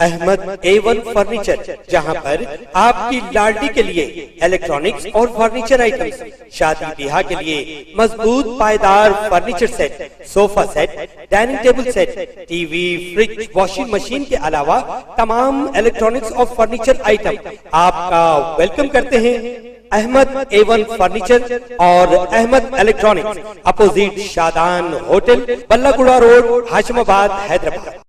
Ahmad A1 furniture, जहां पर आपकी लाडली के लिए इलेक्ट्रॉनिक्स और फर्नीचर आइटम्स, शादी ब्याह के लिए मजबूत पायदार furniture set, sofa set, dining table set, TV, fridge, washing machine के अलावा तमाम इलेक्ट्रॉनिक्स और फर्नीचर आइटम आपका वेलकम करते हैं। अहमद A1 फर्नीचर और Ahmed electronics, opposite Shadan hotel, Ballaguda road, Hashimabad, Hyderabad.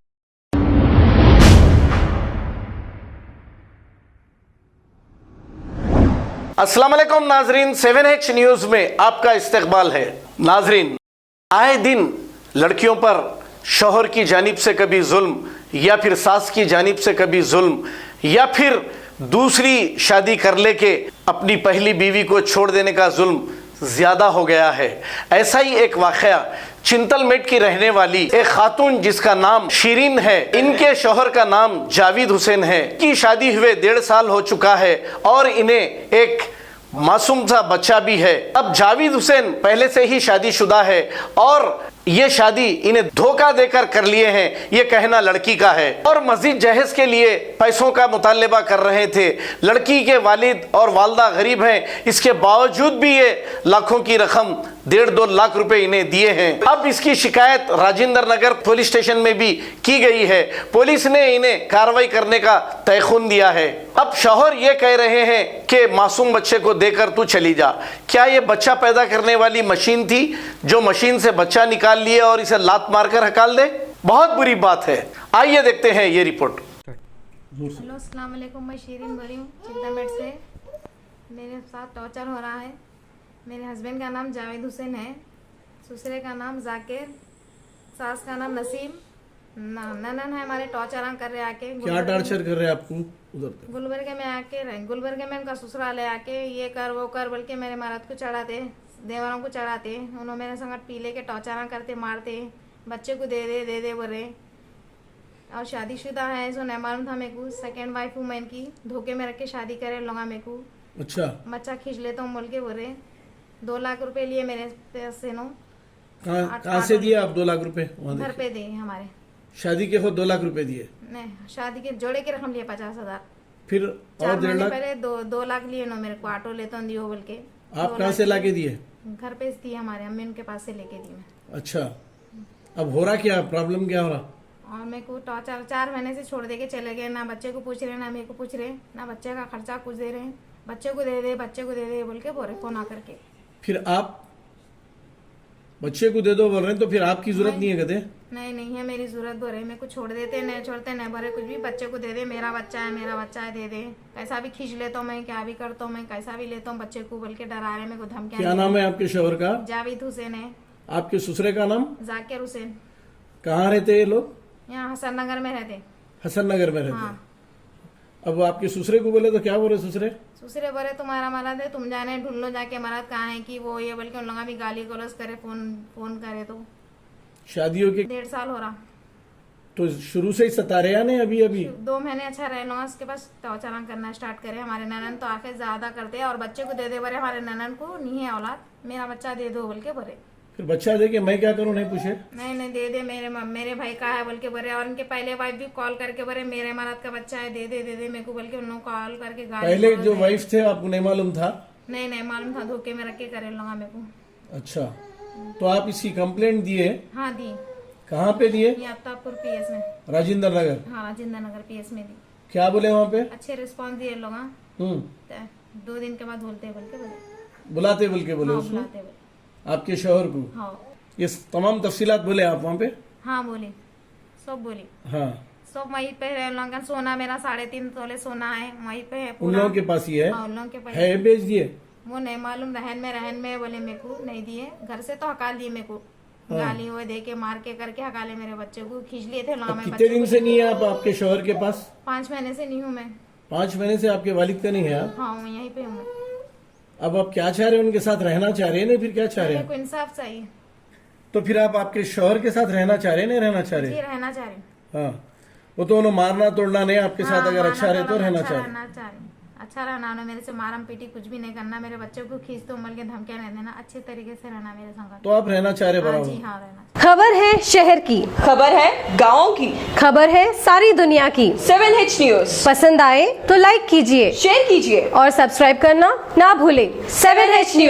अस्सलाम वालेकुम नाजरीन, 7H न्यूज में आपका इस्तकबाल है। नाजरीन, आए दिन लड़कियों पर शौहर की जानिब से कभी जुल्म या फिर सास की जानिब से कभी जुल्म या फिर दूसरी शादी कर लेके अपनी पहली बीवी को छोड़ देने का जुल्म ज्यादा हो गया है। ऐसा ही एक वाकया चिंतलमेट की रहने वाली एक खातून जिसका नाम शीरीन है, इनके शौहर का नाम जावेद हुसैन है, की शादी हुए 1.5 साल हो चुका है और इन्हें एक मासूम सा बच्चा भी है। अब जावेद हुसैन पहले से ही शादीशुदा है और ये शादी इन्हें धोखा देकर कर लिए हैं, ये कहना लड़की का है, और मजीद जहेज के लिए पैसों का मुतालबा कर रहे थे। लड़की के वालिद और वालदा गरीब हैं, इसके बावजूद भी ये लाखों की रकम 1.5-2 लाख रुपए इन्हें दिए हैं। अब इसकी शिकायत राजेंद्र नगर पुलिस स्टेशन में भी की गई है। पुलिस ने इन्हें कार्रवाई करने का तयखुन दिया है। अब शौहर ये कह रहे हैं कि मासूम बच्चे को देकर तू चली जा। क्या ये बच्चा पैदा करने वाली मशीन थी जो मशीन से बच्चा निकाल लिए और इसे लात मारकर हकाल दे? बहुत बुरी बात है। आइए देखते हैं ये रिपोर्ट। हेलो, अस्सलाम वालेकुम। मैं शीरीन बोल रही हूँ चिंतलमेट से। मेरे साथ टॉर्चर हो रहा है। मेरे हस्बैंड का नाम जावेद हुसैन है, ससुरे का नाम जाकिर, सास का नाम नसीम, ननन है हमारे। टॉर्चर कर रहे आके। क्या टॉर्चर कर रहे हैं आपको? उधर गुलबर्गे में आके गुलबर्गे में उनका ससुराल है, आके ये कर वो कर बोल के मेरे मर्द को चढ़ाते, देवरों को चढ़ाते। उन्होंने मेरे संग पीले के टॉर्चर करते, मारते, बच्चे को दे दे बोले। और शादीशुदा है, सो नहीं मालूम था मेरे को। सेकेंड वाइफ हूँ मैं इनकी। धोखे में रख के शादी करे लोगा मेरे को। अच्छा, बच्चा खींच लेता हूँ बोल के बोले। 2 लाख रुपए लिए मेरे पैसे नो। कहाँ से दिए आप 2 लाख रुपए? घर पे दिए हमारे। शादी के खुद 2 लाख रुपए दिए? नहीं, शादी के जोड़े के रकम लिए 50,000। फिर 4 और 1.5 महीने लाख पहले 2 लाख लिए नो मेरे को। ऑटो लेता हूँ दियो बोल के। आप कहाँ से लाके दिए? घर पे दिए हमारे, अम्मी उनके पास से लेके दी मैं। अच्छा, अब हो रहा क्या? प्रॉब्लम क्या हो रहा? और मेरे को टॉर्चर 4 महीने से छोड़ दे के चले गए। ना बच्चे को पूछ रहे, ना मेरे को पूछ रहे, ना बच्चे का खर्चा कुछ दे रहे। बच्चे को दे दे, बच्चे को दे दे बोल के बोल रहे फोन आकर के। फिर आप बच्चे को दे दो बोल रहे हैं, तो फिर आपकी जरूरत नहीं है कहते? नहीं है मेरी जरूरत बोल रहे। मेरे को छोड़ देते, नहीं छोड़ते, नहीं बोले कुछ भी। बच्चे को दे दे, मेरा बच्चा है दे दे। कैसा भी खींच लेता हूँ मैं, क्या भी करता हूँ मैं, कैसा भी लेता हूँ बच्चे को बोल के डरा रहे। मेरे को धमकियां। क्या नाम है आपके शौहर का? जावेद हुसैन है। आपके ससुरे का नाम? जाकिर हुसैन। कहाँ रहते ये लोग? यहाँ हसन नगर में रहते। हसन नगर में रहते? हाँ। अब आपके ससुरे को बोले तो क्या बोले ससुरे? ससुरे बोले तुम्हारा मरद है, तुम जाने ढूंढ लो जाके मरद कहाँ है कि वो ये बोल के उन लोग भी गाली गलौज करे। फोन करे तो शादियों के 1.5 साल हो रहा। तो शुरू से ही सता रहे हैं? अभी 2 महीने अच्छा रहे लोग, उसके पास टॉर्चर करना स्टार्ट करे। हमारे ननन तो आके ज्यादा करते हैं। और बच्चे को दे दे बोले, हमारे ननन को नहीं है औलाद, मेरा बच्चा दे दो बोल के बोले। फिर बच्चा दे के मैं क्या करूँ? नहीं पूछे? नहीं दे दे, मेरे भाई का है बोल के बोले। और उनके पहले वाइफ भी कॉल करके बोले मेरे मरद का बच्चा है, दे दे मेरे को बोल के उन्होंने कॉल करके गाली। पहले जो वाइफ थे आपको नहीं मालूम था? नहीं मालूम था, धोखे में रख के करे लोग मेरे को। अच्छा, तो आप इसकी कंप्लेंट दिए? हाँ दी। कहाँ पे दिए? अफ्ताबपुर PS में। राजेंद्र नगर? हाँ, राजेंद्र नगर PS में दी। क्या बोले वहाँ पे? अच्छे रिस्पांस दिए लोग। 2 दिन के बाद बोलते बोल के बोले। बुलाते बोल के बोले हाँ, उसको? बुलाते बोले। आपके शौहर को? हाँ ये तमाम तफसीलात बोले आप वहाँ पे? हाँ बोली, सब बोली। हाँ, सब वहीं पे है। उन लोगों का सोना, मेरा 3.5 तोले सोना है वहीं पे है उन पूरा। लोगों के पास ही है? हाँ, उन लोगों के पास है, बेच दिए? वो नहीं मालूम। रहन में बोले मेरे को नहीं दिए। घर से तो हकाल दिए मेरे को। गाली वो दे के मार के करके हकाले। मेरे बच्चे को खींच लिए थे लोग। कितने दिन से नहीं है आप आपके शौहर के पास? 5 महीने से नहीं हूँ मैं। 5 महीने से आपके वालिद का नहीं है? हाँ, मैं यहीं पे हूँ। अब आप क्या चाह रहे हैं? उनके साथ रहना चाह रहे हैं? नहीं, फिर क्या चाह रहे मेरे हैं? को इंसाफ चाहिए। तो फिर आप आपके शौहर के साथ रहना चाह रहे हैं? नहीं रहना चाह रहे? जी, रहना चाह रही। हाँ, वो तो उन्हें मारना तोड़ना नहीं, आपके साथ अगर अच्छा रहे तो रहना चाह रहे। अच्छा रहना, उन्हें मेरे से मारम पीटी कुछ भी नहीं करना, मेरे बच्चों को खींच तो उम्र के धमकियां नहीं देना, अच्छे तरीके से रहना मेरे संग। तो आप रहना चाह रहे हाँ बराबर? जी हाँ, रहना। खबर है शहर की, खबर है गाँव की, खबर है सारी दुनिया की। 7H न्यूज पसंद आए तो लाइक कीजिए, शेयर कीजिए और सब्सक्राइब करना ना भूले। 7H news.